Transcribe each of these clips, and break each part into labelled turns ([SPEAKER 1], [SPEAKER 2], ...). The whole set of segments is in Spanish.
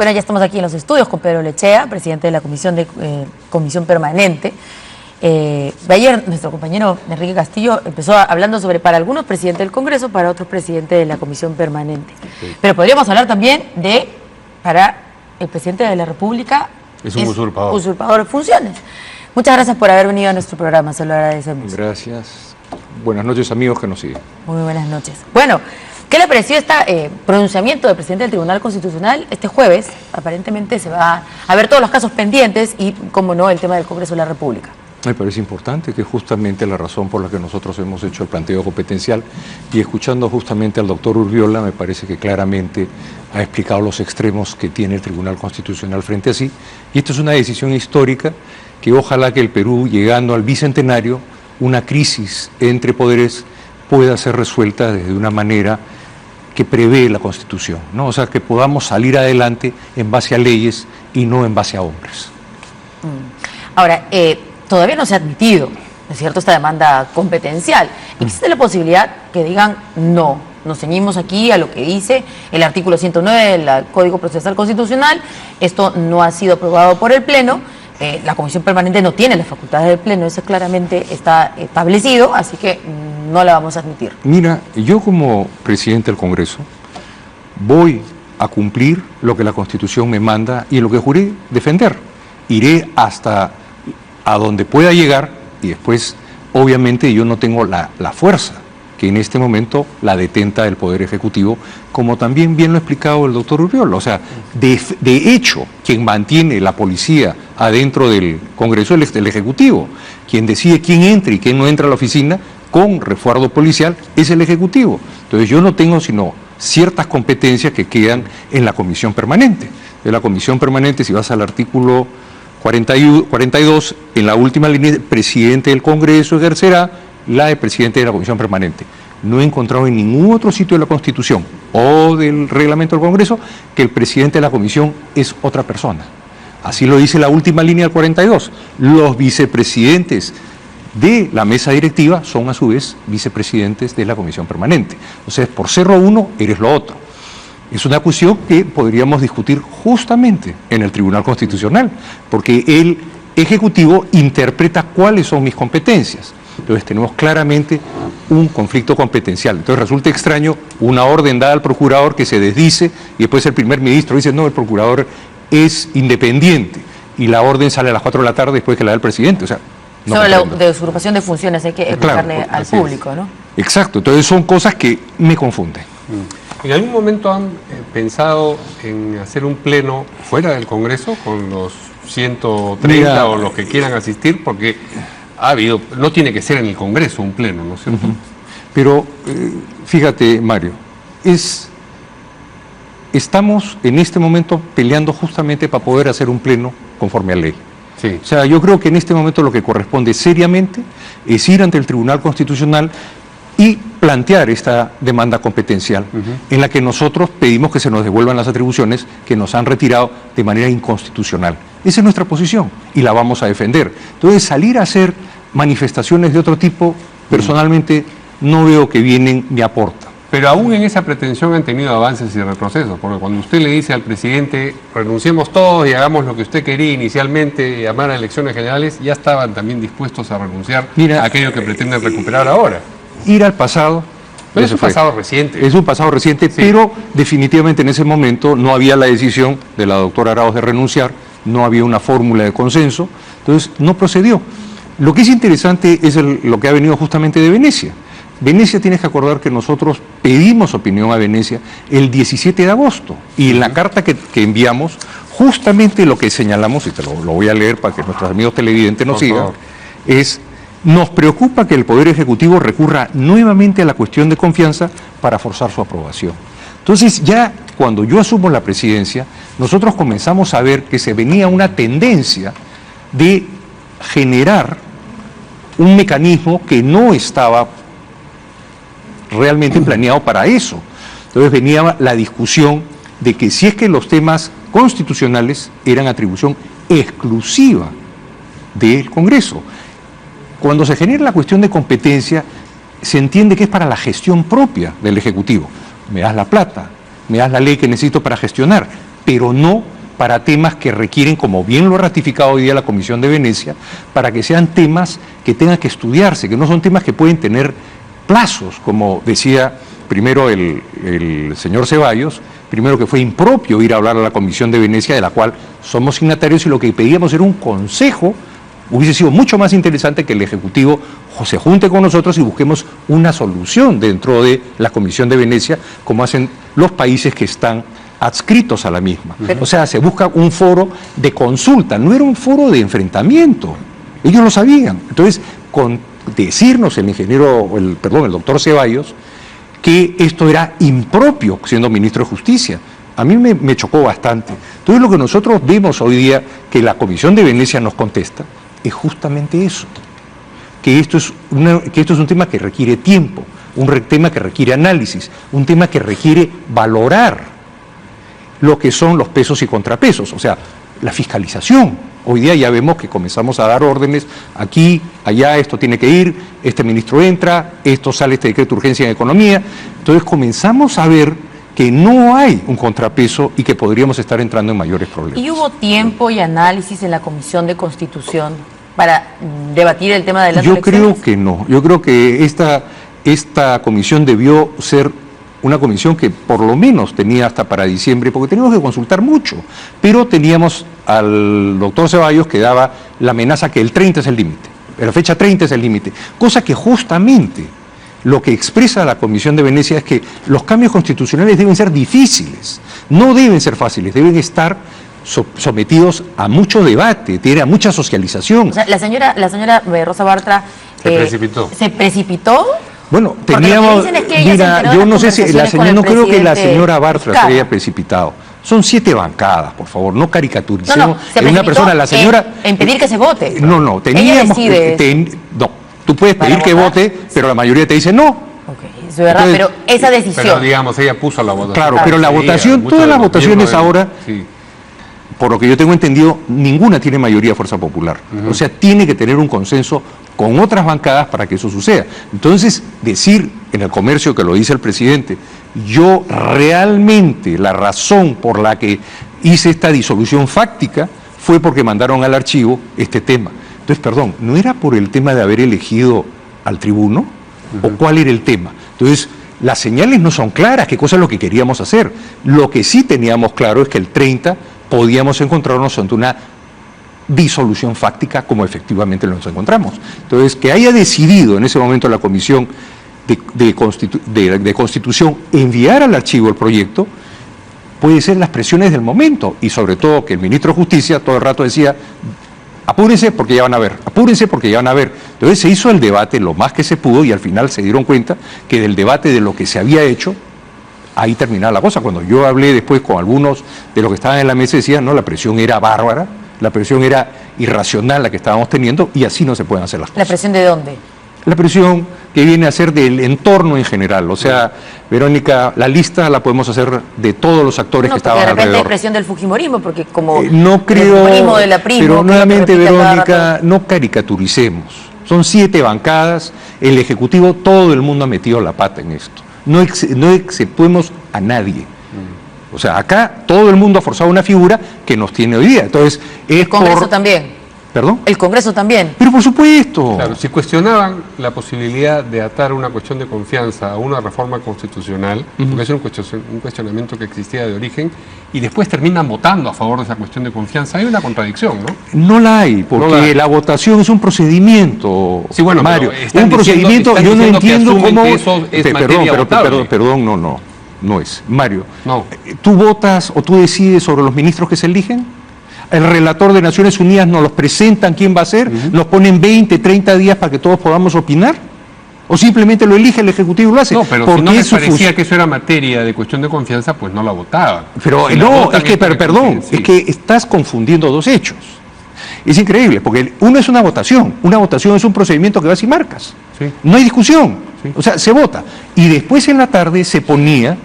[SPEAKER 1] Bueno, ya estamos aquí en los estudios con Pedro Lechea, presidente de la Comisión Permanente. Ayer nuestro compañero Enrique Castillo empezó hablando sobre, para algunos, presidente del Congreso, para otros, presidente de la Comisión Permanente. Sí. Pero podríamos hablar también de, para el presidente de la República,
[SPEAKER 2] es un usurpador.
[SPEAKER 1] Usurpador de funciones. Muchas gracias por haber venido a nuestro programa, se lo agradecemos.
[SPEAKER 2] Gracias. Buenas noches, amigos que nos siguen.
[SPEAKER 1] Muy buenas noches. Bueno, ¿qué le pareció este pronunciamiento del presidente del Tribunal Constitucional? Este jueves, aparentemente, se va a ver todos los casos pendientes y, como no, el tema del Congreso de la República.
[SPEAKER 2] Me parece importante, que es justamente la razón por la que nosotros hemos hecho el planteo competencial, y escuchando justamente al doctor Urbiola, me parece que claramente ha explicado los extremos que tiene el Tribunal Constitucional frente a sí, y esto es una decisión histórica que ojalá que el Perú, llegando al bicentenario, una crisis entre poderes pueda ser resuelta desde una manera que prevé la Constitución, ¿no? O sea, que podamos salir adelante en base a leyes y no en base a hombres.
[SPEAKER 1] Ahora, todavía no se ha admitido, ¿no es cierto?, esta demanda competencial. ¿Existe la posibilidad que digan no? Nos ceñimos aquí a lo que dice el artículo 109 del Código Procesal Constitucional. Esto no ha sido aprobado por el Pleno. La Comisión Permanente no tiene las facultades del Pleno, eso claramente está establecido, así que no la vamos a admitir.
[SPEAKER 2] Mira, yo como presidente del Congreso voy a cumplir lo que la Constitución me manda y lo que juré defender. Iré hasta a donde pueda llegar, y después, obviamente, yo no tengo la fuerza que en este momento la detenta el Poder Ejecutivo, como también bien lo ha explicado el doctor Urbiola. O sea, de hecho, quien mantiene la policía adentro del Congreso es el Ejecutivo. Quien decide quién entra y quién no entra a la oficina con resguardo policial es el Ejecutivo. Entonces yo no tengo sino ciertas competencias que quedan en la Comisión Permanente. De la Comisión Permanente, si vas al artículo 42, en la última línea, el presidente del Congreso ejercerá la de presidente de la Comisión Permanente. No he encontrado en ningún otro sitio de la Constitución o del reglamento del Congreso que el presidente de la Comisión es otra persona. Así lo dice la última línea del 42. Los vicepresidentes de la mesa directiva son a su vez vicepresidentes de la Comisión Permanente. O sea, por ser lo uno, eres lo otro. Es una cuestión que podríamos discutir justamente en el Tribunal Constitucional, porque el Ejecutivo interpreta cuáles son mis competencias. Entonces tenemos claramente un conflicto competencial. Entonces resulta extraño una orden dada al procurador que se desdice y después el primer ministro dice no, el procurador es independiente, y la orden sale a las 4 de la tarde después que la da el presidente. O sea, no
[SPEAKER 1] sobre la de usurpación de funciones hay que explicarle al público, ¿no?
[SPEAKER 2] Exacto, entonces son cosas que me confunden.
[SPEAKER 3] ¿En algún momento han pensado en hacer un pleno fuera del Congreso con los 130 o los que quieran asistir? Porque ha habido, no tiene que ser en el Congreso un pleno, ¿no es cierto?
[SPEAKER 2] Pero fíjate, Mario, estamos en este momento peleando justamente para poder hacer un pleno conforme a ley.
[SPEAKER 3] Sí.
[SPEAKER 2] O sea, yo creo que en este momento lo que corresponde seriamente es ir ante el Tribunal Constitucional y plantear esta demanda competencial, en la que nosotros pedimos que se nos devuelvan las atribuciones que nos han retirado de manera inconstitucional. Esa es nuestra posición y la vamos a defender. Entonces, salir a hacer manifestaciones de otro tipo, personalmente no veo que vienen ni aporta.
[SPEAKER 3] Pero aún en esa pretensión han tenido avances y retrocesos, porque cuando usted le dice al presidente renunciemos todos y hagamos lo que usted quería inicialmente, llamar a elecciones generales, ya estaban también dispuestos a renunciar a aquello que pretenden recuperar ahora.
[SPEAKER 2] Ir al pasado.
[SPEAKER 3] Pero es un pasado reciente.
[SPEAKER 2] Es un pasado reciente, sí. Pero definitivamente en ese momento no había la decisión de la doctora Arauz de renunciar, no había una fórmula de consenso, entonces no procedió. Lo que es interesante es lo que ha venido justamente de Venecia. Venecia, tienes que acordar que nosotros pedimos opinión a Venecia el 17 de agosto y en la carta que enviamos, justamente lo que señalamos, y te lo voy a leer para que nuestros amigos televidentes nos sigan, es: nos preocupa que el Poder Ejecutivo recurra nuevamente a la cuestión de confianza para forzar su aprobación. Entonces, ya cuando yo asumo la presidencia, nosotros comenzamos a ver que se venía una tendencia de generar un mecanismo que no estaba realmente planeado para eso. Entonces venía la discusión de que si es que los temas constitucionales eran atribución exclusiva del Congreso. Cuando se genera la cuestión de competencia, se entiende que es para la gestión propia del Ejecutivo. Me das la plata, me das la ley que necesito para gestionar, pero no para temas que requieren, como bien lo ha ratificado hoy día la Comisión de Venecia, para que sean temas que tengan que estudiarse, que no son temas que pueden tener plazos, como decía primero el señor Ceballos, primero que fue impropio ir a hablar a la Comisión de Venecia, de la cual somos signatarios, y lo que pedíamos era un consejo. Hubiese sido mucho más interesante que el Ejecutivo se junte con nosotros y busquemos una solución dentro de la Comisión de Venecia, como hacen los países que están adscritos a la misma. O sea, se busca un foro de consulta, no era un foro de enfrentamiento. Ellos lo sabían. Entonces, con decirnos el doctor Ceballos, que esto era impropio siendo ministro de Justicia, a mí me chocó bastante. Entonces, lo que nosotros vemos hoy día que la Comisión de Venecia nos contesta es justamente eso, que esto es un tema que requiere tiempo, un tema que requiere análisis, un tema que requiere valorar lo que son los pesos y contrapesos, o sea, la fiscalización. Hoy día ya vemos que comenzamos a dar órdenes aquí, allá, esto tiene que ir, este ministro entra, esto sale, este decreto de urgencia en economía. Entonces comenzamos a ver que no hay un contrapeso y que podríamos estar entrando en mayores problemas.
[SPEAKER 1] ¿Y hubo tiempo y análisis en la Comisión de Constitución para debatir el tema de las elecciones?
[SPEAKER 2] Yo creo que no. Yo creo que esta comisión debió ser una comisión que por lo menos tenía hasta para diciembre, porque teníamos que consultar mucho, pero teníamos al doctor Ceballos que daba la amenaza que el 30 es el límite, la fecha 30 es el límite, cosa que justamente lo que expresa la Comisión de Venecia es que los cambios constitucionales deben ser difíciles, no deben ser fáciles, deben estar sometidos a mucho debate, a mucha socialización.
[SPEAKER 1] O sea, la señora Rosa Bartra se precipitó.
[SPEAKER 2] Bueno, teníamos, mira, yo no sé si no creo que la señora Bartra se haya precipitado. Son 7 bancadas, por favor, no caricaturicemos en una persona, la señora...
[SPEAKER 1] En pedir que se vote.
[SPEAKER 2] No, teníamos tú puedes pedir que vote, pero la mayoría te dice no.
[SPEAKER 1] Ok, es verdad, entonces, pero esa decisión...
[SPEAKER 3] Pero digamos, ella puso la votación.
[SPEAKER 2] Claro, pero la votación, todas las votaciones ahora...
[SPEAKER 3] Sí.
[SPEAKER 2] Por lo que yo tengo entendido, ninguna tiene mayoría fuerza popular. O sea, tiene que tener un consenso con otras bancadas para que eso suceda. Entonces, decir en el comercio, que lo dice el presidente, yo realmente la razón por la que hice esta disolución fáctica fue porque mandaron al archivo este tema. Entonces, perdón, ¿no era por el tema de haber elegido al tribuno? ¿O cuál era el tema? Entonces, las señales no son claras, qué cosa es lo que queríamos hacer. Lo que sí teníamos claro es que el 30 podíamos encontrarnos ante una disolución fáctica como efectivamente nos encontramos. Entonces, que haya decidido en ese momento la Comisión de Constitución enviar al archivo el proyecto, puede ser las presiones del momento, y sobre todo que el ministro de Justicia todo el rato decía, apúrense porque ya van a ver, apúrense porque ya van a ver. Entonces se hizo el debate lo más que se pudo y al final se dieron cuenta que del debate de lo que se había hecho, ahí terminaba la cosa. Cuando yo hablé después con algunos de los que estaban en la mesa, decían, no, la presión era bárbara, la presión era irracional la que estábamos teniendo y así no se pueden hacer las cosas.
[SPEAKER 1] ¿La presión de dónde?
[SPEAKER 2] La presión que viene a ser del entorno en general. O sea, Verónica, la lista la podemos hacer de todos los actores que estaban alrededor.
[SPEAKER 1] De repente hay presión del Fujimorismo, porque como
[SPEAKER 2] no creo,
[SPEAKER 1] el Fujimorismo de la Primo,
[SPEAKER 2] pero nuevamente, Verónica, no caricaturicemos. Son 7 bancadas, el Ejecutivo, todo el mundo ha metido la pata en esto. No exceptuemos a nadie. O sea, acá todo el mundo ha forzado una figura que nos tiene hoy día. Entonces,
[SPEAKER 1] el Congreso también.
[SPEAKER 2] ¿Perdón?
[SPEAKER 1] El Congreso también.
[SPEAKER 2] Pero por supuesto.
[SPEAKER 3] Claro, si cuestionaban la posibilidad de atar una cuestión de confianza a una reforma constitucional, porque es un cuestionamiento que existía de origen, y después terminan votando a favor de esa cuestión de confianza, hay una contradicción, ¿no?
[SPEAKER 2] No la hay, porque la votación es un procedimiento,
[SPEAKER 3] sí, bueno,
[SPEAKER 2] Mario. Un procedimiento, yo no entiendo cómo... Perdón, no es. Mario,
[SPEAKER 3] no.
[SPEAKER 2] ¿Tú votas o tú decides sobre los ministros que se eligen? El relator de Naciones Unidas nos los presentan quién va a ser, nos ponen 20, 30 días para que todos podamos opinar, o simplemente lo elige el Ejecutivo y lo hace.
[SPEAKER 3] No, pero si no les parecía que eso era materia de cuestión de confianza, pues no la votaban.
[SPEAKER 2] Pero
[SPEAKER 3] si
[SPEAKER 2] no, es que, perdón, es que estás confundiendo dos hechos. Es increíble, porque uno es una votación es un procedimiento que vas y marcas.
[SPEAKER 3] Sí.
[SPEAKER 2] No hay discusión,
[SPEAKER 3] sí.
[SPEAKER 2] O sea, se vota. Y después en la tarde se ponía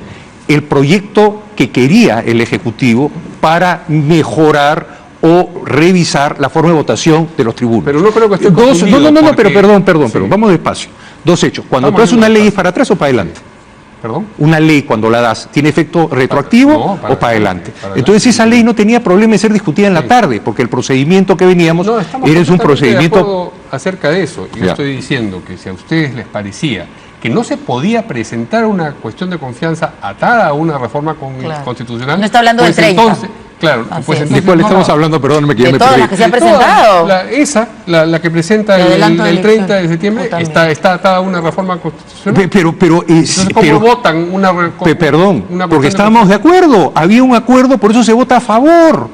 [SPEAKER 2] el proyecto que quería el Ejecutivo para mejorar o revisar la forma de votación de los tribunos.
[SPEAKER 3] Pero no creo que esté
[SPEAKER 2] pero perdón, vamos despacio. Dos hechos. Cuando tú haces una ley es para atrás o para adelante.
[SPEAKER 3] ¿Perdón?
[SPEAKER 2] Una ley, cuando la das, ¿tiene efecto retroactivo o para adelante? Entonces esa ley no tenía problema en ser discutida en la tarde, porque el procedimiento que veníamos era un procedimiento...
[SPEAKER 3] De acuerdo acerca de eso. Yo estoy diciendo que si a ustedes les parecía que no se podía presentar una cuestión de confianza atada a una reforma constitucional...
[SPEAKER 1] No está hablando
[SPEAKER 3] pues
[SPEAKER 1] del 30.
[SPEAKER 3] Entonces, claro, pues entonces...
[SPEAKER 2] ¿De cuál estamos hablando? Perdóname que ya me perdí.
[SPEAKER 1] De todas las que se han presentado.
[SPEAKER 3] La que presenta el 30 de septiembre está atada a una reforma constitucional. Entonces, ¿cómo votan
[SPEAKER 2] Perdón, porque estábamos de acuerdo. Había un acuerdo, por eso se vota a favor.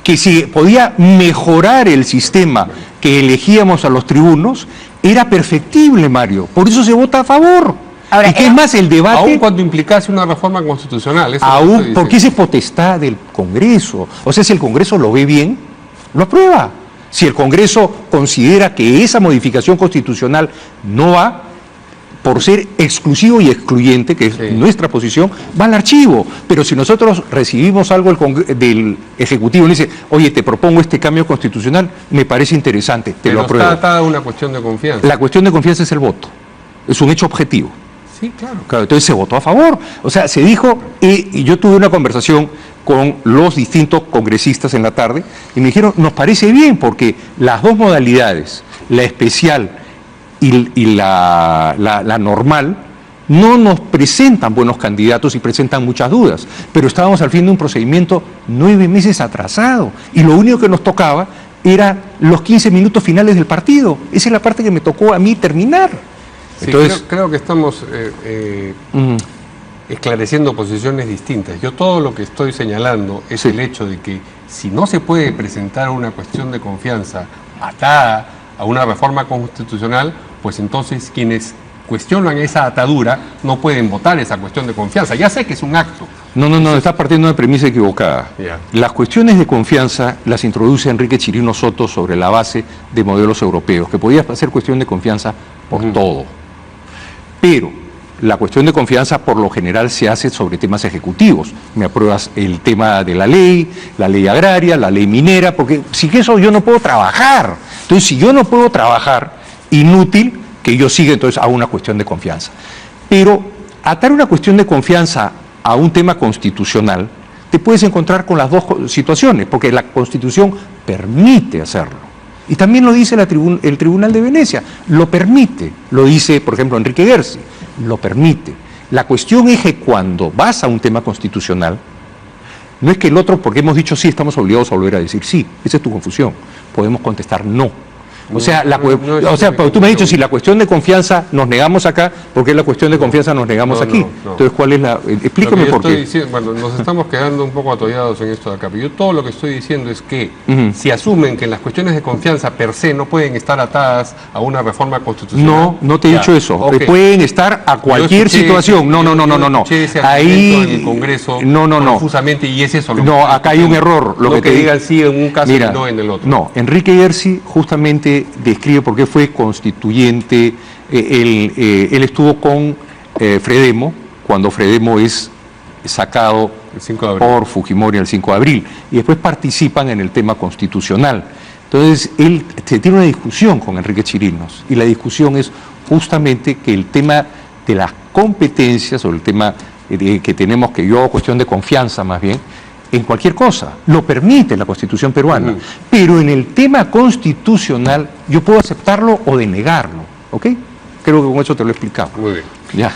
[SPEAKER 2] Que si podía mejorar el sistema que elegíamos a los tribunos, era perfectible, Mario. Por eso se vota a favor.
[SPEAKER 1] Ahora,
[SPEAKER 2] y que es más, el debate...
[SPEAKER 3] Aún cuando implicase una reforma constitucional. Eso
[SPEAKER 2] aún, porque esa es potestad del Congreso. O sea, si el Congreso lo ve bien, lo aprueba. Si el Congreso considera que esa modificación constitucional no va, por ser exclusivo y excluyente, que es nuestra posición, va al archivo. Pero si nosotros recibimos algo del Ejecutivo y le dice, oye, te propongo este cambio constitucional, me parece interesante, te lo apruebo.
[SPEAKER 3] Está atada a una cuestión de confianza.
[SPEAKER 2] La cuestión de confianza es el voto. Es un hecho objetivo.
[SPEAKER 3] Sí, claro.
[SPEAKER 2] Entonces se votó a favor. O sea, se dijo, y yo tuve una conversación con los distintos congresistas en la tarde, y me dijeron, nos parece bien, porque las dos modalidades, la especial y la normal, no nos presentan buenos candidatos y presentan muchas dudas. Pero estábamos al fin de un procedimiento 9 meses atrasado, y lo único que nos tocaba era los 15 minutos finales del partido. Esa es la parte que me tocó a mí terminar.
[SPEAKER 3] Sí,
[SPEAKER 2] entonces,
[SPEAKER 3] creo que estamos esclareciendo posiciones distintas. Yo todo lo que estoy señalando es el hecho de que si no se puede presentar una cuestión de confianza atada a una reforma constitucional, pues entonces quienes cuestionan esa atadura no pueden votar esa cuestión de confianza. Ya sé que es un acto.
[SPEAKER 2] No, está partiendo de premisa equivocada. Las cuestiones de confianza las introduce Enrique Chirino Soto sobre la base de modelos europeos, que podía hacer cuestión de confianza por todo. Pero la cuestión de confianza por lo general se hace sobre temas ejecutivos. Me apruebas el tema de la ley agraria, la ley minera, porque sin eso yo no puedo trabajar. Entonces, si yo no puedo trabajar, inútil que yo siga entonces a una cuestión de confianza. Pero atar una cuestión de confianza a un tema constitucional, te puedes encontrar con las dos situaciones, porque la Constitución permite hacerlo. Y también lo dice el Tribunal de Venecia, lo permite, lo dice, por ejemplo, Enrique Gersi, lo permite. La cuestión es que cuando vas a un tema constitucional, no es que el otro, porque hemos dicho sí, estamos obligados a volver a decir sí, esa es tu confusión, podemos contestar no. O sea, pero tú me has dicho, si la cuestión de confianza nos negamos acá, ¿por qué la cuestión de confianza nos negamos aquí? Entonces, ¿cuál es la...? Explícame por qué.
[SPEAKER 3] Bueno, nos estamos quedando un poco atollados en esto de acá, pero yo todo lo que estoy diciendo es que si asumen que las cuestiones de confianza per se no pueden estar atadas a una reforma constitucional...
[SPEAKER 2] No te he dicho eso. Pueden estar a cualquier situación. No.
[SPEAKER 3] Ahí en el Congreso confusamente, y es eso lo que...
[SPEAKER 2] No, acá hay un error.
[SPEAKER 3] Lo que digan sí en un caso y no en el otro.
[SPEAKER 2] No, Enrique Gersi justamente describe por qué fue constituyente. Él estuvo con Fredemo cuando Fredemo es sacado por Fujimori el 5 de abril y después participan en el tema constitucional. Entonces él tiene una discusión con Enrique Chirinos y la discusión es justamente que el tema de las competencias o el tema que tenemos, que yo hago cuestión de confianza más bien, en cualquier cosa, lo permite la Constitución peruana, pero en el tema constitucional yo puedo aceptarlo o denegarlo, ¿ok? Creo que con eso te lo he explicado.
[SPEAKER 3] Muy bien.
[SPEAKER 2] Ya.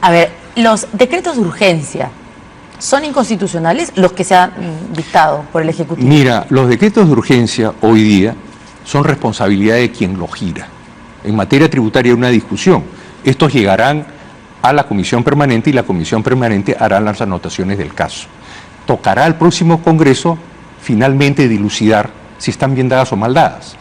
[SPEAKER 1] A ver, los decretos de urgencia, ¿son inconstitucionales los que se han dictado por el Ejecutivo?
[SPEAKER 2] Mira, los decretos de urgencia hoy día son responsabilidad de quien los gira. En materia tributaria hay una discusión. Estos llegarán a la Comisión Permanente y la Comisión Permanente hará las anotaciones del caso. Tocará al próximo Congreso finalmente dilucidar si están bien dadas o mal dadas.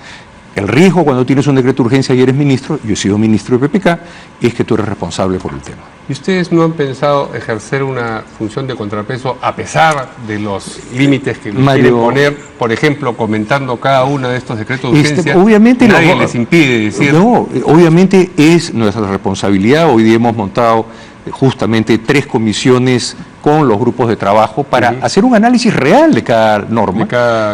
[SPEAKER 2] El riesgo cuando tienes un decreto de urgencia y eres ministro, yo he sido ministro de PPK, es que tú eres responsable por el tema.
[SPEAKER 3] ¿Y ustedes no han pensado ejercer una función de contrapeso a pesar de los límites que quieren poner, por ejemplo, comentando cada uno de estos decretos de urgencia?
[SPEAKER 2] Obviamente
[SPEAKER 3] nadie les impide decir...
[SPEAKER 2] No, obviamente es nuestra responsabilidad. Hoy día hemos montado justamente 3 comisiones con los grupos de trabajo para hacer un análisis real de cada norma,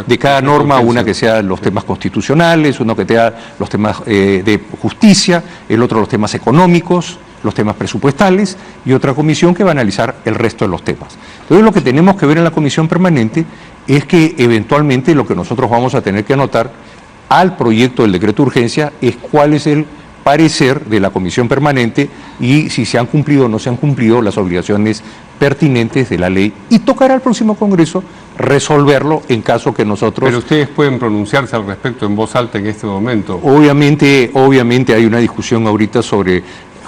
[SPEAKER 2] de cada norma, una que sea los temas constitucionales, uno que sea los temas de justicia, el otro los temas económicos, los temas presupuestales y otra comisión que va a analizar el resto de los temas. Entonces lo que tenemos que ver en la comisión permanente es que eventualmente lo que nosotros vamos a tener que anotar al proyecto del decreto de urgencia es cuál es el parecer de la comisión permanente y si se han cumplido o no se han cumplido las obligaciones pertinentes de la ley, y tocará al próximo Congreso resolverlo en caso que nosotros...
[SPEAKER 3] Pero ustedes pueden pronunciarse al respecto en voz alta en este momento.
[SPEAKER 2] Obviamente hay una discusión ahorita sobre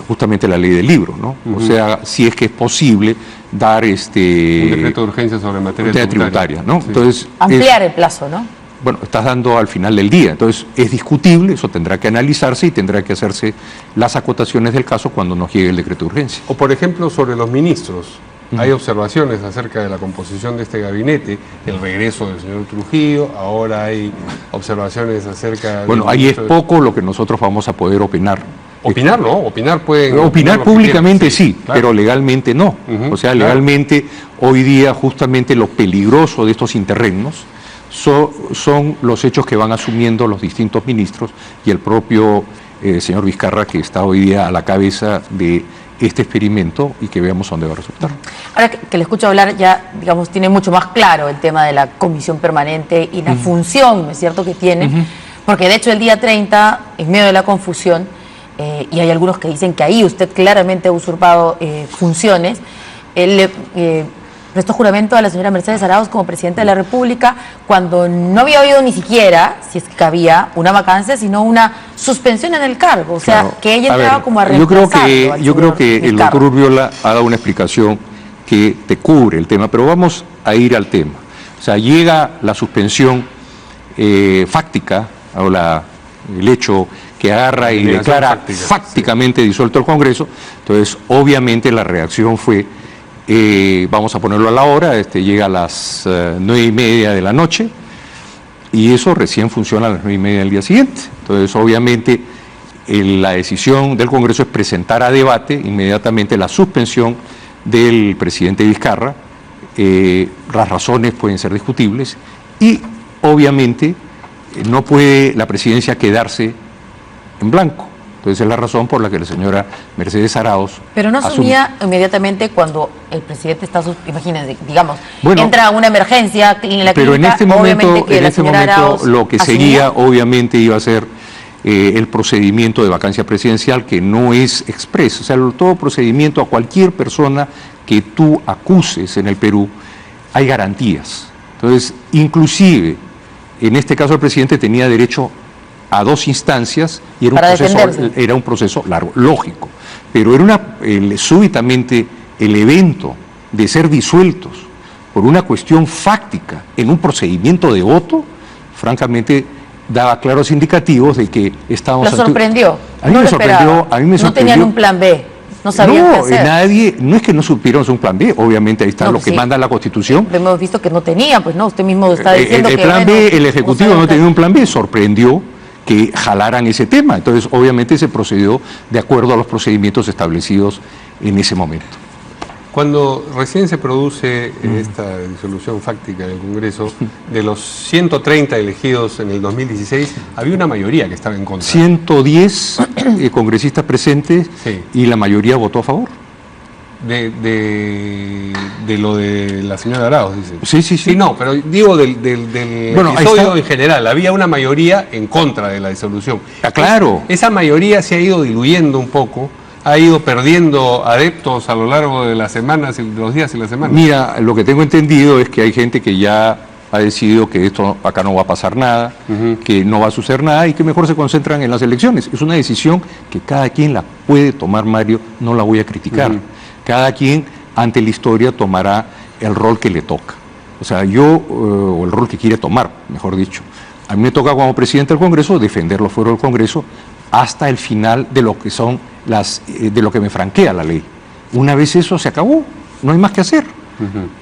[SPEAKER 2] justamente la ley del libro, ¿no? O sea, si es que es posible dar
[SPEAKER 3] un decreto de urgencia sobre materia
[SPEAKER 2] tributaria, ¿no?
[SPEAKER 3] Sí.
[SPEAKER 2] Entonces,
[SPEAKER 1] ampliar el plazo, ¿no?
[SPEAKER 2] Bueno, estás dando al final del día, entonces es discutible, eso tendrá que analizarse y tendrá que hacerse las acotaciones del caso cuando nos llegue el decreto de urgencia.
[SPEAKER 3] O por ejemplo sobre los ministros, hay observaciones acerca de la composición de este gabinete, el regreso del señor Trujillo, ahora hay observaciones acerca...
[SPEAKER 2] Bueno, ahí es poco lo que nosotros vamos a poder opinar.
[SPEAKER 3] Opinar, ¿no? Opinar pueden...
[SPEAKER 2] Opinar públicamente sí,
[SPEAKER 3] claro.
[SPEAKER 2] Pero legalmente no. O sea, legalmente hoy día justamente lo peligroso de estos interregnos son los hechos que van asumiendo los distintos ministros y el propio señor Vizcarra, que está hoy día a la cabeza de este experimento, y que veamos dónde va a resultar.
[SPEAKER 1] Ahora que le escucho hablar, ya, digamos, tiene mucho más claro el tema de la comisión permanente y la función, ¿no es cierto?, que tiene, porque de hecho el día 30, en medio de la confusión, y hay algunos que dicen que ahí usted claramente ha usurpado funciones, prestó juramento a la señora Mercedes Arauz como presidenta de la República cuando no había habido ni siquiera, si es que había, una vacancia, sino una suspensión en el cargo. O sea,
[SPEAKER 2] Claro.
[SPEAKER 1] que ella entraba como a
[SPEAKER 2] yo creo
[SPEAKER 1] reemplazarlo
[SPEAKER 2] que el doctor Urbiola ha dado una explicación que te cubre el tema, pero vamos a ir al tema. O sea, llega la suspensión fáctica, o el hecho que agarra y declara fácticamente disuelto el Congreso. Entonces, obviamente la reacción fue... vamos a ponerlo a la hora, llega a las 9:30 de la noche y eso recién funciona a las 9:30 del día siguiente. Entonces, obviamente, la decisión del Congreso es presentar a debate inmediatamente la suspensión del presidente Vizcarra. Las razones pueden ser discutibles y, obviamente, no puede la presidencia quedarse en blanco. Entonces es la razón por la que la señora Mercedes Arauz...
[SPEAKER 1] Pero no asumía inmediatamente cuando el presidente está, imagínense, digamos,
[SPEAKER 2] bueno,
[SPEAKER 1] entra una emergencia en la clínica,
[SPEAKER 2] pero en este momento,
[SPEAKER 1] que Arauz
[SPEAKER 2] lo que seguía obviamente iba a ser el procedimiento de vacancia presidencial, que no es expreso. O sea, todo procedimiento a cualquier persona que tú acuses en el Perú, hay garantías. Entonces, inclusive, en este caso el presidente tenía derecho a 2 instancias y era un proceso largo, lógico, pero era súbitamente el evento de ser disueltos por una cuestión fáctica en un procedimiento de voto, francamente daba claros indicativos de que estábamos...
[SPEAKER 1] ¿Lo sorprendió?
[SPEAKER 2] A mí me sorprendió.
[SPEAKER 1] ¿No tenían un plan B? No sabían qué hacer.
[SPEAKER 2] Nadie, no es que no supiéramos un plan B, obviamente ahí está lo que manda la Constitución.
[SPEAKER 1] Hemos visto que no tenían, pues no, usted mismo está diciendo que...
[SPEAKER 2] El plan B, el Ejecutivo no tenía un plan B, sorprendió que jalaran ese tema. Entonces, obviamente se procedió de acuerdo a los procedimientos establecidos en ese momento.
[SPEAKER 3] Cuando recién se produce esta disolución fáctica del Congreso, de los 130 elegidos en el 2016, había una mayoría que estaba en contra.
[SPEAKER 2] 110 congresistas presentes, sí, y la mayoría votó a favor.
[SPEAKER 3] De lo de la señora Arauz, dice.
[SPEAKER 2] Sí, sí, sí.
[SPEAKER 3] Sí, no, pero digo del episodio en general. Había una mayoría en contra de la disolución.
[SPEAKER 2] Claro.
[SPEAKER 3] Esa mayoría se ha ido diluyendo un poco, ha ido perdiendo adeptos a lo largo de las semanas, los días y las semanas.
[SPEAKER 2] Mira, lo que tengo entendido es que hay gente que ya ha decidido que esto acá no va a pasar nada, que no va a suceder nada y que mejor se concentran en las elecciones. Es una decisión que cada quien la puede tomar, Mario, no la voy a criticar. Cada quien ante la historia tomará el rol que le toca. O sea, o el rol que quiere tomar, mejor dicho. A mí me toca como presidente del Congreso defender los fueros del Congreso hasta el final de lo que son de lo que me franquea la ley. Una vez eso se acabó, no hay más que hacer.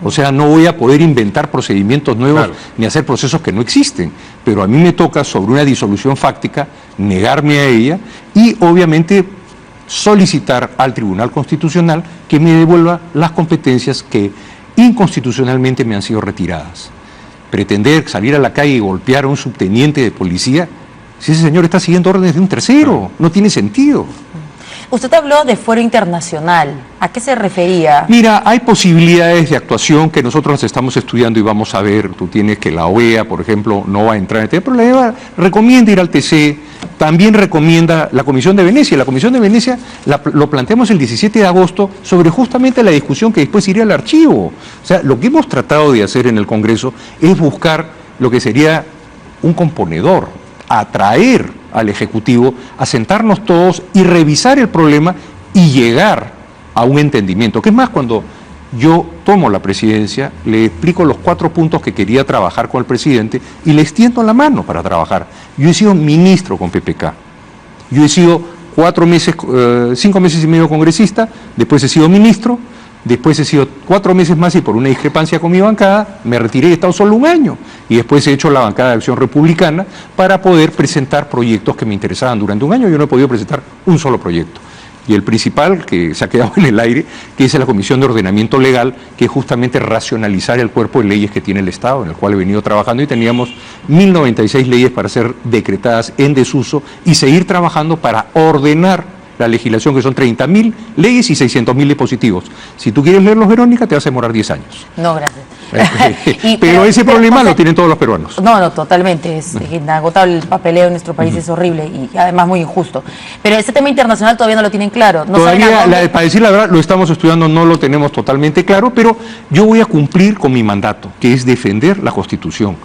[SPEAKER 2] O sea, no voy a poder inventar procedimientos nuevos, claro, ni hacer procesos que no existen. Pero a mí me toca, sobre una disolución fáctica, negarme a ella y obviamente solicitar al Tribunal Constitucional que me devuelva las competencias que inconstitucionalmente me han sido retiradas. Pretender salir a la calle y golpear a un subteniente de policía, si ese señor está siguiendo órdenes de un tercero, no tiene sentido.
[SPEAKER 1] Usted habló de fuero internacional. ¿A qué se refería?
[SPEAKER 2] Mira, hay posibilidades de actuación que nosotros las estamos estudiando y vamos a ver. Tú tienes que la OEA, por ejemplo, no va a entrar en el tema, pero la OEA recomienda ir al TC, también recomienda la Comisión de Venecia. La Comisión de Venecia lo planteamos el 17 de agosto sobre justamente la discusión que después iría al archivo. O sea, lo que hemos tratado de hacer en el Congreso es buscar lo que sería un componedor, atraer al Ejecutivo a sentarnos todos y revisar el problema y llegar a un entendimiento. Que es más, cuando yo tomo la presidencia, le explico los 4 puntos que quería trabajar con el presidente y le extiendo la mano para trabajar. Yo he sido ministro con PPK, yo he sido 5 meses y medio congresista, después he sido ministro, después he sido 4 meses más y por una discrepancia con mi bancada me retiré y he estado solo un año. Y después he hecho la bancada de Acción Republicana para poder presentar proyectos que me interesaban durante un año. Yo no he podido presentar un solo proyecto. Y el principal, que se ha quedado en el aire, que es la Comisión de Ordenamiento Legal, que es justamente racionalizar el cuerpo de leyes que tiene el Estado, en el cual he venido trabajando, y teníamos 1096 leyes para ser decretadas en desuso y seguir trabajando para ordenar la legislación, que son 30.000 leyes y 600.000 dispositivos. Si tú quieres leerlos, Verónica, te vas a demorar 10 años.
[SPEAKER 1] No, gracias.
[SPEAKER 2] Pero ese problema lo tienen todos los peruanos.
[SPEAKER 1] No, totalmente. Es inagotable el papeleo en nuestro país, es horrible y además muy injusto. Pero ese tema internacional todavía no lo tienen claro. No
[SPEAKER 2] todavía, para decir la verdad, lo estamos estudiando, no lo tenemos totalmente claro, pero yo voy a cumplir con mi mandato, que es defender la Constitución.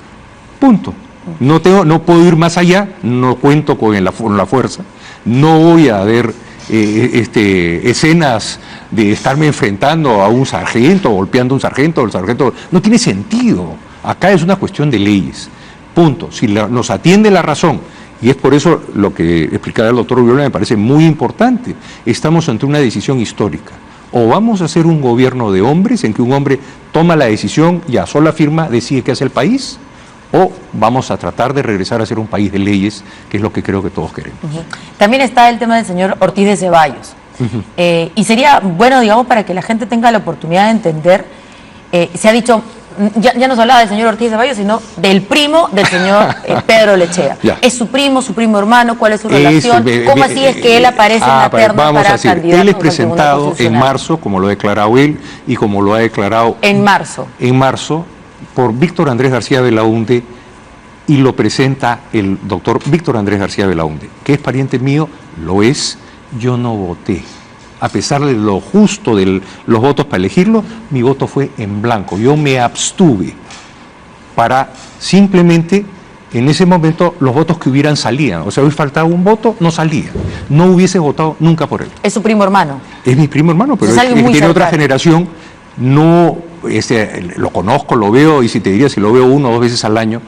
[SPEAKER 2] Punto. No puedo ir más allá, no cuento con la fuerza, no voy a ver escenas de estarme enfrentando a un sargento, golpeando a un sargento, el sargento. No tiene sentido. Acá es una cuestión de leyes. Punto. Si nos atiende la razón, y es por eso lo que explicaba el doctor Viola me parece muy importante, estamos ante una decisión histórica. O vamos a hacer un gobierno de hombres en que un hombre toma la decisión y a sola firma decide qué hace el país, o vamos a tratar de regresar a ser un país de leyes, que es lo que creo que todos queremos.
[SPEAKER 1] También está el tema del señor Ortiz de Ceballos. Y sería bueno, digamos, para que la gente tenga la oportunidad de entender, se ha dicho, ya no se hablaba del señor Ortiz de Ceballos, sino del primo del señor Pedro Lechea. ¿Es su primo hermano? ¿Cuál es su relación? ¿Cómo así es que él aparece en la terna para candidato?
[SPEAKER 2] Él es presentado en marzo, como lo ha declarado él, y como lo ha declarado...
[SPEAKER 1] En marzo.
[SPEAKER 2] En marzo, por Víctor Andrés García Belaúnde, y lo presenta el doctor Víctor Andrés García Belaúnde, que es pariente mío, lo es. Yo no voté. A pesar de lo justo de los votos para elegirlo, mi voto fue en blanco. Yo me abstuve para simplemente, en ese momento, los votos que hubieran salían. O sea, hoy faltaba un voto, no salía. No hubiese votado nunca por él.
[SPEAKER 1] ¿Es su primo hermano?
[SPEAKER 2] Es mi primo hermano, pero es tiene otra generación. No, lo conozco, lo veo, y si te diría, si lo veo 1 o 2 veces al año,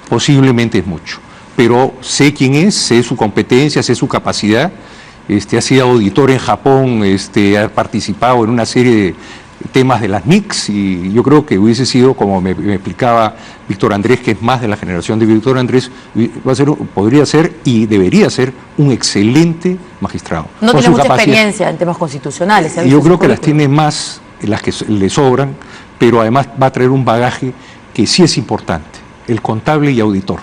[SPEAKER 2] posiblemente es mucho. Pero sé quién es, sé su competencia, sé su capacidad. Ha sido auditor en Japón, ha participado en una serie de temas de las NICs, y yo creo que hubiese sido, como me explicaba Víctor Andrés, que es más de la generación de Víctor Andrés, podría ser y debería ser un excelente magistrado.
[SPEAKER 1] No tiene mucha experiencia en temas constitucionales.
[SPEAKER 2] Yo creo que las tiene más, las que le sobran, pero además va a traer un bagaje que sí es importante, el contable y auditor.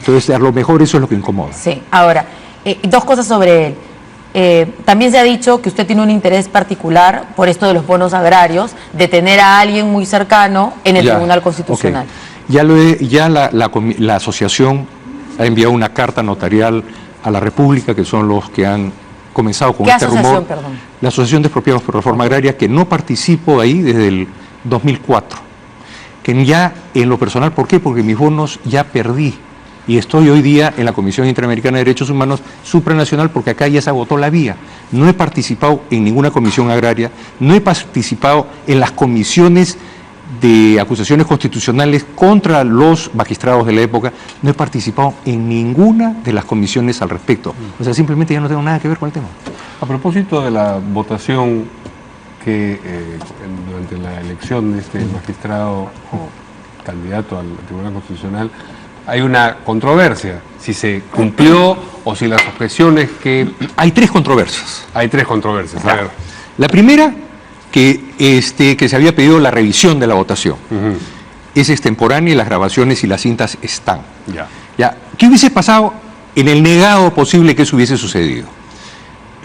[SPEAKER 2] Entonces, a lo mejor eso es lo que incomoda.
[SPEAKER 1] Sí, ahora, 2 cosas sobre él. También se ha dicho que usted tiene un interés particular por esto de los bonos agrarios, de tener a alguien muy cercano en el Tribunal Constitucional.
[SPEAKER 2] Okay. La asociación ha enviado una carta notarial a la República, que son los que han comenzado con este rumor.
[SPEAKER 1] Perdón?
[SPEAKER 2] La Asociación de Expropiados por Reforma Agraria, que no participo ahí desde el 2004. Que ya en lo personal, ¿por qué? Porque mis bonos ya perdí. Y estoy hoy día en la Comisión Interamericana de Derechos Humanos supranacional, porque acá ya se agotó la vía. No he participado en ninguna comisión agraria, no he participado en las comisiones de acusaciones constitucionales contra los magistrados de la época, no he participado en ninguna de las comisiones al respecto. O sea, simplemente ya no tengo nada que ver con el tema.
[SPEAKER 3] A propósito de la votación que durante la elección de este magistrado o candidato al Tribunal Constitucional, hay una controversia, si se cumplió o si las objeciones que...
[SPEAKER 2] Hay 3 controversias.
[SPEAKER 3] Hay 3 controversias, a ver.
[SPEAKER 2] La primera, que se había pedido la revisión de la votación. Es extemporánea y las grabaciones y las cintas están. ¿Qué hubiese pasado en el negado posible que eso hubiese sucedido?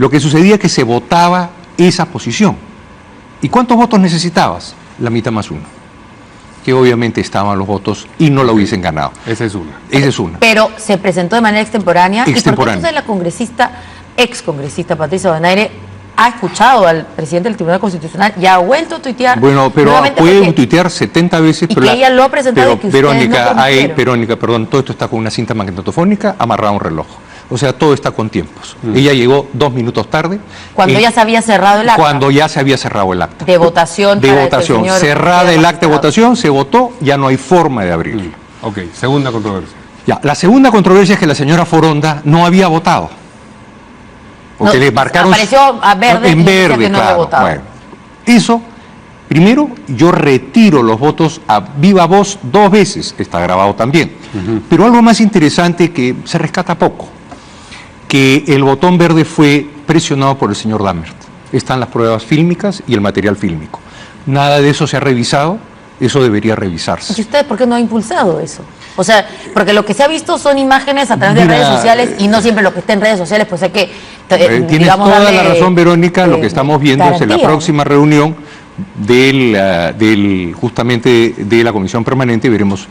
[SPEAKER 2] Lo que sucedía es que se votaba esa posición. ¿Y cuántos votos necesitabas? La mitad más uno. Que obviamente estaban los votos y no la hubiesen ganado.
[SPEAKER 3] Esa es una.
[SPEAKER 2] Esa es una.
[SPEAKER 1] Pero se presentó de manera extemporánea.
[SPEAKER 2] Extemporánea.
[SPEAKER 1] ¿Y por qué entonces la excongresista Patricia Bonaire ha escuchado al presidente del Tribunal Constitucional y ha vuelto a tuitear?
[SPEAKER 2] Bueno, pero puede tuitear 70 veces.
[SPEAKER 1] Y que ella lo ha presentado y que ustedes
[SPEAKER 2] Verónica,
[SPEAKER 1] no permitieron.
[SPEAKER 2] Verónica, perdón, todo esto está con una cinta magnetofónica amarrada a un reloj. O sea, todo está con tiempos. Ella llegó 2 minutos tarde.
[SPEAKER 1] Cuando ya se había cerrado el acta.
[SPEAKER 2] Cuando ya se había cerrado el acta.
[SPEAKER 1] De votación.
[SPEAKER 2] De
[SPEAKER 1] para
[SPEAKER 2] votación.
[SPEAKER 1] que el señor
[SPEAKER 2] Cerrada el acta de
[SPEAKER 1] magistrado.
[SPEAKER 2] votación, se votó, ya no hay forma de abrirlo.
[SPEAKER 3] Ok, segunda controversia.
[SPEAKER 2] Ya, la segunda controversia es que la señora Foronda no había votado. Porque
[SPEAKER 1] No,
[SPEAKER 2] le marcaron
[SPEAKER 1] apareció a verde y
[SPEAKER 2] en
[SPEAKER 1] decía
[SPEAKER 2] verde,
[SPEAKER 1] que no había
[SPEAKER 2] claro.
[SPEAKER 1] votado.
[SPEAKER 2] Bueno, eso, primero, yo retiro los votos a viva voz 2 veces, está grabado también. Pero algo más interesante que se rescata poco, que el botón verde fue presionado por el señor Dammert. Están las pruebas fílmicas y el material fílmico. Nada de eso se ha revisado, eso debería revisarse.
[SPEAKER 1] ¿Y usted por qué no ha impulsado eso? O sea, porque lo que se ha visto son imágenes a través de
[SPEAKER 2] Mira,
[SPEAKER 1] redes sociales y no siempre lo que está en redes sociales, pues hay que,
[SPEAKER 2] Tienes
[SPEAKER 1] digamos,
[SPEAKER 2] toda
[SPEAKER 1] darle,
[SPEAKER 2] la razón, Verónica. Lo que estamos viendo es en la
[SPEAKER 1] garantía.
[SPEAKER 2] próxima reunión justamente de la Comisión Permanente, veremos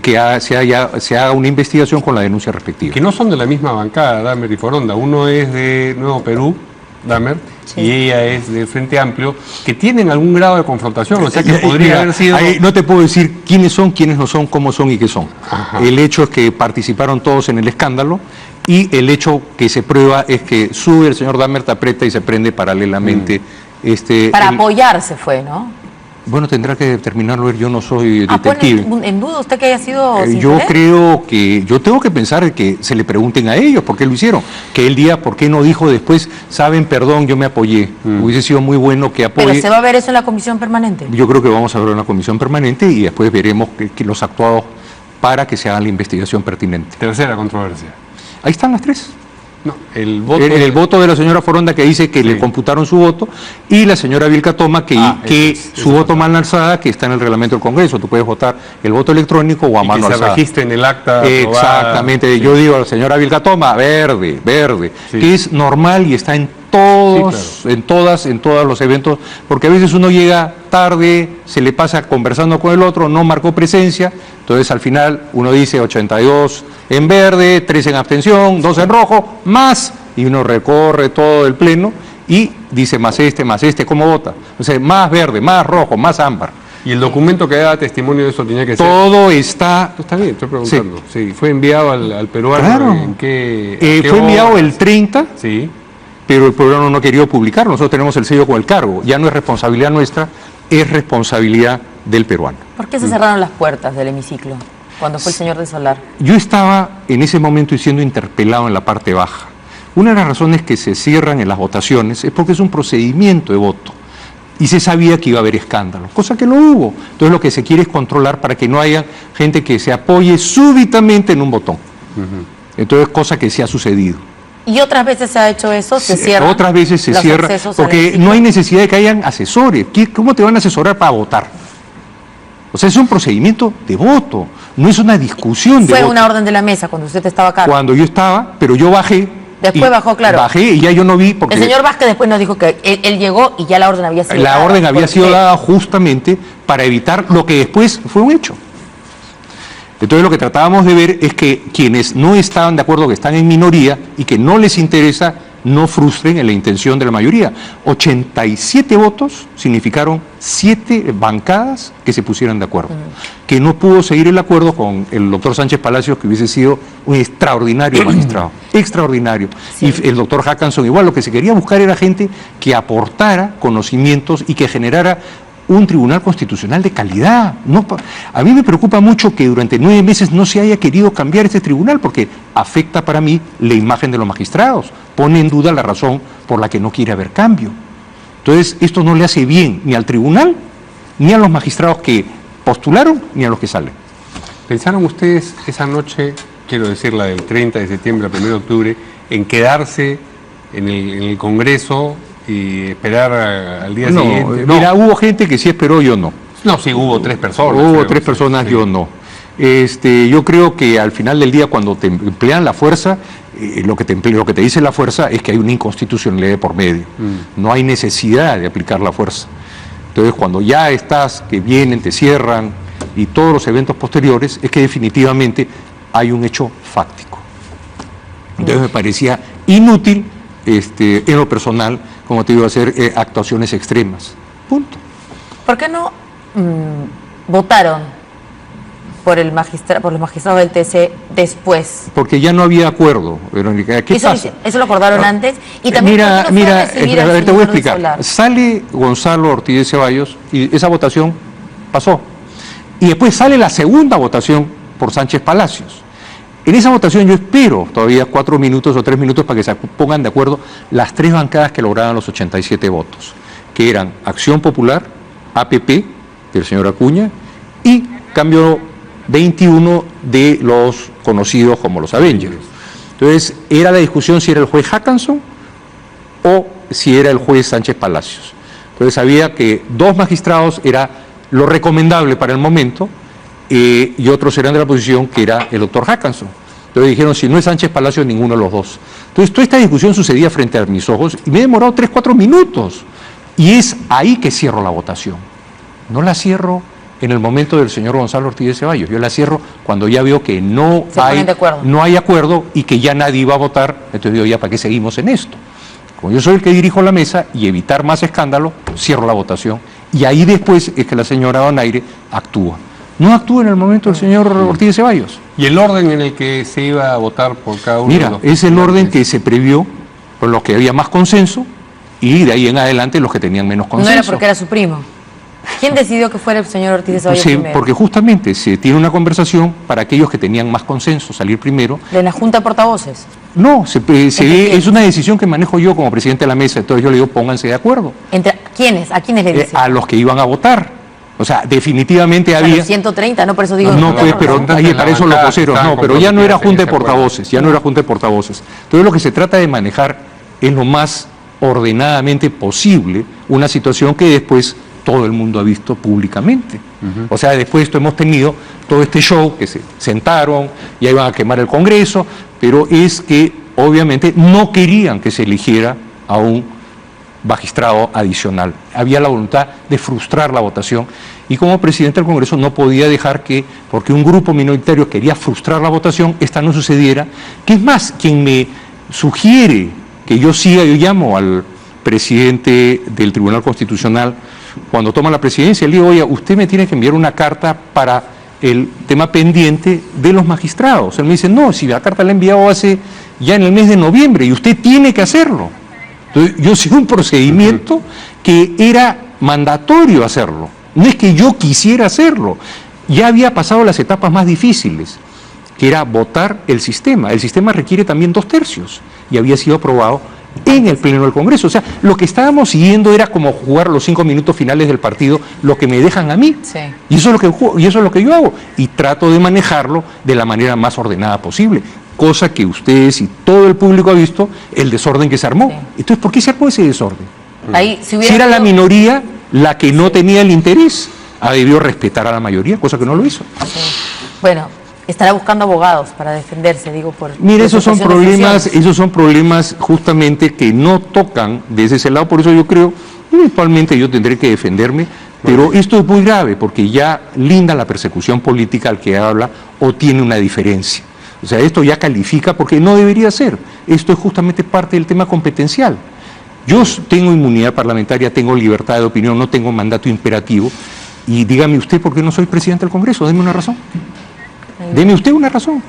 [SPEAKER 2] que se haga una investigación con la denuncia respectiva.
[SPEAKER 3] Que no son de la misma bancada, Dammert y Foronda. Uno es de Nuevo Perú, Dammert,
[SPEAKER 1] Sí.
[SPEAKER 3] y ella es del Frente Amplio, que tienen algún grado de confrontación, o sea que podría
[SPEAKER 2] Mira,
[SPEAKER 3] haber sido...
[SPEAKER 2] ahí no te puedo decir quiénes son, quiénes no son, cómo son y qué son.
[SPEAKER 3] Ajá.
[SPEAKER 2] El hecho es que participaron todos en el escándalo y el hecho que se prueba es que sube el señor Dammert, aprieta y se prende paralelamente.
[SPEAKER 1] Para apoyarse fue, ¿no?
[SPEAKER 2] Bueno, tendrá que determinarlo él, yo no soy detective.
[SPEAKER 1] ¿Pone en duda usted que haya sido sin
[SPEAKER 2] Yo
[SPEAKER 1] querer?
[SPEAKER 2] creo que, yo tengo que pensar que se le pregunten a ellos por qué lo hicieron. Que el día, ¿por qué no dijo después, saben, perdón, yo me apoyé? Hubiese sido muy bueno que apoye.
[SPEAKER 1] Pero se va a ver eso en la comisión permanente.
[SPEAKER 2] Yo creo que vamos a ver una comisión permanente y después veremos que los actuados para que se haga la investigación pertinente.
[SPEAKER 3] Tercera controversia.
[SPEAKER 2] Ahí están las 3.
[SPEAKER 3] No, el voto...
[SPEAKER 2] El voto de la señora Foronda que dice que
[SPEAKER 3] Sí.
[SPEAKER 2] le computaron su voto y la señora Vilca Toma que
[SPEAKER 3] ese
[SPEAKER 2] su voto mal alzada que está en el reglamento del Congreso. Tú puedes votar el voto electrónico o a
[SPEAKER 3] y
[SPEAKER 2] mano
[SPEAKER 3] que se
[SPEAKER 2] alzada.
[SPEAKER 3] registre en el acta aprobada.
[SPEAKER 2] Exactamente.
[SPEAKER 3] Sí.
[SPEAKER 2] Yo digo a la señora Vilca Toma, verde,
[SPEAKER 3] Sí.
[SPEAKER 2] que es normal y está en todos,
[SPEAKER 3] Sí,
[SPEAKER 2] en todos los eventos, porque a veces uno llega tarde, se le pasa conversando con el otro, no marcó presencia, entonces al final uno dice 82 en verde, 3 en abstención, 2 en rojo, más, y uno recorre todo el pleno y dice más este, ¿cómo vota? O sea, más verde, más rojo, más ámbar.
[SPEAKER 3] Y el documento que da testimonio de eso tenía que ser...
[SPEAKER 2] Todo está...
[SPEAKER 3] Está bien, estoy preguntando. Sí, fue enviado al peruano.
[SPEAKER 2] Claro.
[SPEAKER 3] ¿En qué
[SPEAKER 2] fue enviado
[SPEAKER 3] hora?
[SPEAKER 2] el 30,
[SPEAKER 3] Sí.
[SPEAKER 2] pero el peruano no quería publicarlo. Nosotros tenemos el sello con el cargo. Ya no es responsabilidad nuestra, es responsabilidad del peruano.
[SPEAKER 1] ¿Por qué se cerraron las puertas del hemiciclo cuando fue el señor del Solar?
[SPEAKER 2] Yo estaba en ese momento siendo interpelado en la parte baja. Una de las razones que se cierran en las votaciones es porque es un procedimiento de voto. Y se sabía que iba a haber escándalos, cosa que no hubo. Entonces lo que se quiere es controlar para que no haya gente que se apoye súbitamente en un botón. Entonces, cosa que sí ha sucedido.
[SPEAKER 1] ¿Y otras veces se ha hecho eso? ¿Se cierran
[SPEAKER 2] Otras veces se
[SPEAKER 1] los
[SPEAKER 2] cierra,
[SPEAKER 1] accesos al
[SPEAKER 2] porque
[SPEAKER 1] hemiciclo?
[SPEAKER 2] no hay necesidad de que hayan asesores. ¿Cómo te van a asesorar para votar? O sea, es un procedimiento de voto, no es una discusión de
[SPEAKER 1] Fue
[SPEAKER 2] voto.
[SPEAKER 1] una orden de la mesa cuando usted estaba acá.
[SPEAKER 2] Cuando yo estaba, pero yo bajé.
[SPEAKER 1] Después bajó, claro.
[SPEAKER 2] Bajé y ya yo no vi porque
[SPEAKER 1] El señor Vázquez después nos dijo que él llegó y ya la orden había sido
[SPEAKER 2] la
[SPEAKER 1] dada.
[SPEAKER 2] orden había
[SPEAKER 1] ¿Por
[SPEAKER 2] sido
[SPEAKER 1] qué?
[SPEAKER 2] dada justamente para evitar lo que después fue un hecho. Entonces lo que tratábamos de ver es que quienes no estaban de acuerdo, que están en minoría y que no les interesa, no frustren en la intención de la mayoría. 87 votos significaron 7 bancadas que se pusieran de acuerdo. Que no pudo seguir el acuerdo con el doctor Sánchez Palacios, que hubiese sido un extraordinario magistrado. Extraordinario.
[SPEAKER 1] Sí.
[SPEAKER 2] Y el doctor Hackanson igual. Lo que se quería buscar era gente que aportara conocimientos y que generara un tribunal constitucional de calidad. A mí me preocupa mucho que durante 9 meses no se haya querido cambiar este tribunal, porque afecta para mí la imagen de los magistrados, pone en duda la razón por la que no quiere haber cambio. Entonces, esto no le hace bien ni al tribunal, ni a los magistrados que postularon, ni a los que salen.
[SPEAKER 3] ¿Pensaron ustedes esa noche, quiero decir la del 30 de septiembre al 1 de octubre, en quedarse en el Congreso y esperar al día siguiente? No.
[SPEAKER 2] Mira, hubo gente que sí esperó, yo no.
[SPEAKER 3] No, sí, hubo 3 personas.
[SPEAKER 2] Hubo
[SPEAKER 3] creo,
[SPEAKER 2] 3
[SPEAKER 3] sí,
[SPEAKER 2] personas,
[SPEAKER 3] sí.
[SPEAKER 2] yo no. Yo creo que al final del día, cuando te emplean la fuerza, lo que te dice la fuerza es que hay una inconstitucionalidad de por medio. No hay necesidad de aplicar la fuerza. Entonces, cuando ya estás, que vienen, te cierran, y todos los eventos posteriores, es que definitivamente hay un hecho fáctico. Entonces me parecía inútil, en lo personal, como te digo, hacer actuaciones extremas. Punto.
[SPEAKER 1] ¿Por qué no votaron por los magistrados del TC después?
[SPEAKER 2] Porque ya no había acuerdo, Verónica. ¿Qué pasa?
[SPEAKER 1] Eso lo acordaron antes. Y también
[SPEAKER 2] a ver, te voy a explicar. Sale Gonzalo Ortiz de Ceballos y esa votación pasó. Y después sale la segunda votación por Sánchez Palacios. En esa votación yo espero todavía 4 minutos o 3 minutos para que se pongan de acuerdo las 3 bancadas que lograban los 87 votos, que eran Acción Popular, APP, del señor Acuña, y Cambio 21 de los conocidos como los Avengers. Entonces, era la discusión si era el juez Hackanson o si era el juez Sánchez Palacios. Entonces, sabía que 2 magistrados era lo recomendable para el momento, y otros eran de la posición que era el doctor Hackanson. Entonces dijeron, si no es Sánchez Palacios, ninguno de los dos. Entonces toda esta discusión sucedía frente a mis ojos y me he demorado 3-4 minutos. Y es ahí que cierro la votación. No la cierro en el momento del señor Gonzalo Ortiz de Ceballos. Yo la cierro cuando ya veo que no hay acuerdo y que ya nadie iba a votar. Entonces digo, ya, ¿para qué seguimos en esto? Como yo soy el que dirijo la mesa y evitar más escándalo, cierro la votación. Y ahí después es que la señora Donaire actúa. No actúa en el momento del señor Ortiz de Ceballos.
[SPEAKER 3] ¿Y el orden en el que se iba a votar por cada uno?
[SPEAKER 2] Mira, es el orden que se previó por los que había más consenso y de ahí en adelante los que tenían menos consenso.
[SPEAKER 1] No era porque era su primo. ¿Quién decidió que fuera el señor Ortiz de Ceballos primero?
[SPEAKER 2] Porque justamente se tiene una conversación para aquellos que tenían más consenso salir primero.
[SPEAKER 1] ¿De la Junta de Portavoces?
[SPEAKER 2] No, es una decisión que manejo yo como presidente de la mesa, entonces yo le digo pónganse de acuerdo.
[SPEAKER 1] ¿Entre quiénes? ¿A quiénes le dice?
[SPEAKER 2] A los que iban a votar. O sea, definitivamente había...
[SPEAKER 1] Los 130, no, por eso digo...
[SPEAKER 2] No, pues, pero ahí para eso lo pusieron. No, pero ya no era junta de portavoces, ya no era junta de portavoces. Entonces lo que se trata de manejar es lo más ordenadamente posible una situación que después todo el mundo ha visto públicamente. O sea, después de esto hemos tenido todo este show que se sentaron, ya iban a quemar el Congreso, pero es que obviamente no querían que se eligiera a un magistrado adicional. Había la voluntad de frustrar la votación y como presidente del Congreso no podía dejar que, porque un grupo minoritario quería frustrar la votación, esta no sucediera. Que es más, quien me sugiere que yo siga, yo llamo al presidente del Tribunal Constitucional cuando toma la presidencia, le digo, oye, usted me tiene que enviar una carta para el tema pendiente de los magistrados. Él me dice, no, si la carta la he enviado hace ya en el mes de noviembre y usted tiene que hacerlo. Entonces, yo sigo un procedimiento que era mandatorio hacerlo. No es que yo quisiera hacerlo. Ya había pasado las etapas más difíciles, que era votar el sistema. El sistema requiere también 2/3 y había sido aprobado en el Pleno del Congreso. O sea, lo que estábamos siguiendo era como jugar los 5 minutos finales del partido, lo que me dejan a mí.
[SPEAKER 1] Sí.
[SPEAKER 2] Y eso es lo que yo hago. Y trato de manejarlo de la manera más ordenada posible. Cosa que ustedes y todo el público ha visto, el desorden que se armó. Sí. Entonces, ¿por qué se armó ese desorden?
[SPEAKER 1] Ahí,
[SPEAKER 2] si era la minoría la que no tenía el interés, debió respetar a la mayoría, cosa que no lo hizo.
[SPEAKER 1] Sí. Bueno, estará buscando abogados para defenderse, digo, por...
[SPEAKER 2] Mire, esos son problemas justamente que no tocan desde ese lado, por eso yo creo, eventualmente yo tendré que defenderme, pero esto es muy grave, porque ya linda la persecución política al que habla o tiene una diferencia. O sea, esto ya califica porque no debería ser. Esto es justamente parte del tema competencial. Yo tengo inmunidad parlamentaria, tengo libertad de opinión, no tengo mandato imperativo. Y dígame usted por qué no soy presidente del Congreso. Deme una razón. Deme usted una razón.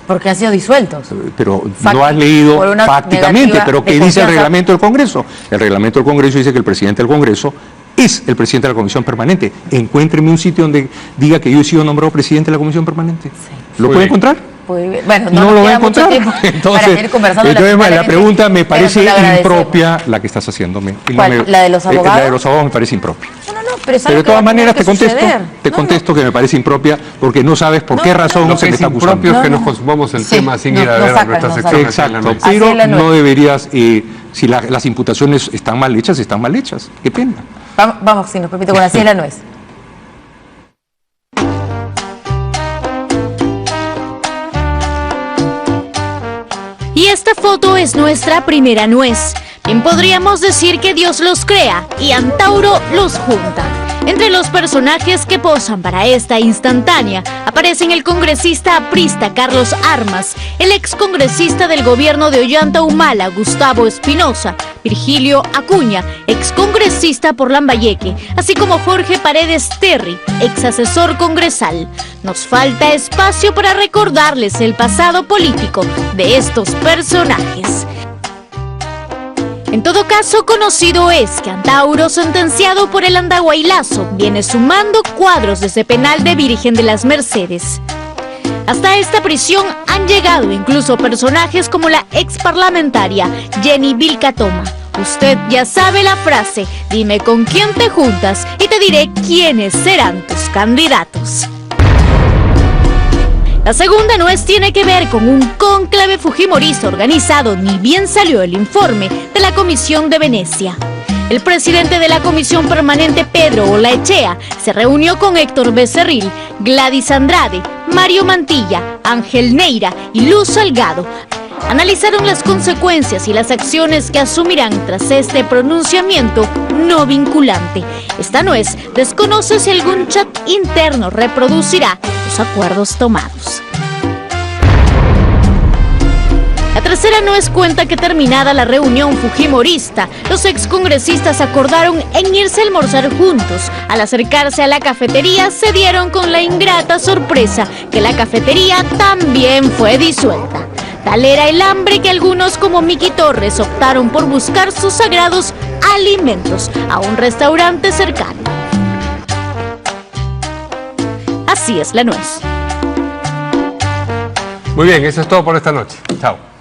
[SPEAKER 1] Porque han sido disueltos.
[SPEAKER 2] Pero no has leído fácticamente, pero ¿qué dice el reglamento del Congreso? El reglamento del Congreso dice que el presidente del Congreso es el presidente de la Comisión Permanente. Encuéntreme un sitio donde diga que yo he sido nombrado presidente de la Comisión Permanente. Sí. ¿Lo puede encontrar?
[SPEAKER 1] Bueno,
[SPEAKER 2] no lo va a encontrar.
[SPEAKER 1] Entonces
[SPEAKER 2] la pregunta me parece impropia la que estás haciéndome.
[SPEAKER 1] ¿La de los abogados?
[SPEAKER 2] La de los abogados me parece impropia.
[SPEAKER 1] Pero
[SPEAKER 2] de todas maneras te contesto que me parece impropia porque no sabes por qué razón se me está acusando.
[SPEAKER 3] Lo que es impropio es que nos consumamos el tema sin ir a ver a nuestra sección.
[SPEAKER 2] Exacto, pero no deberías, si las imputaciones están mal hechas, están mal hechas. Qué pena.
[SPEAKER 1] Vamos, si nos permite, con así es la nuez.
[SPEAKER 4] Y esta foto es nuestra primera nuez. Bien podríamos decir que Dios los crea y Antauro los junta. Entre los personajes que posan para esta instantánea aparecen el congresista aprista Carlos Armas, el excongresista del gobierno de Ollanta Humala Gustavo Espinosa, Virgilio Acuña, excongresista por Lambayeque, así como Jorge Paredes Terry, exasesor congresal. Nos falta espacio para recordarles el pasado político de estos personajes. En todo caso, conocido es que Antauro, sentenciado por el Andahuaylazo, viene sumando cuadros de ese penal de Virgen de las Mercedes. Hasta esta prisión han llegado incluso personajes como la ex parlamentaria Jenny Vilcatoma. Usted ya sabe la frase, dime con quién te juntas y te diré quiénes serán tus candidatos. La segunda nuez tiene que ver con un cónclave fujimorista organizado, ni bien salió el informe de la Comisión de Venecia. El presidente de la Comisión Permanente, Pedro Olaechea, se reunió con Héctor Becerril, Gladys Andrade, Mario Mantilla, Ángel Neira y Luz Salgado. Analizaron las consecuencias y las acciones que asumirán tras este pronunciamiento no vinculante. Esta nuez desconoce si algún chat interno reproducirá los acuerdos tomados. La tercera nuez cuenta que terminada la reunión fujimorista, los excongresistas acordaron en irse a almorzar juntos. Al acercarse a la cafetería se dieron con la ingrata sorpresa que la cafetería también fue disuelta. Tal era el hambre que algunos como Miki Torres optaron por buscar sus sagrados alimentos a un restaurante cercano. Así es la nuez.
[SPEAKER 3] Muy bien, eso es todo por esta noche. Chao.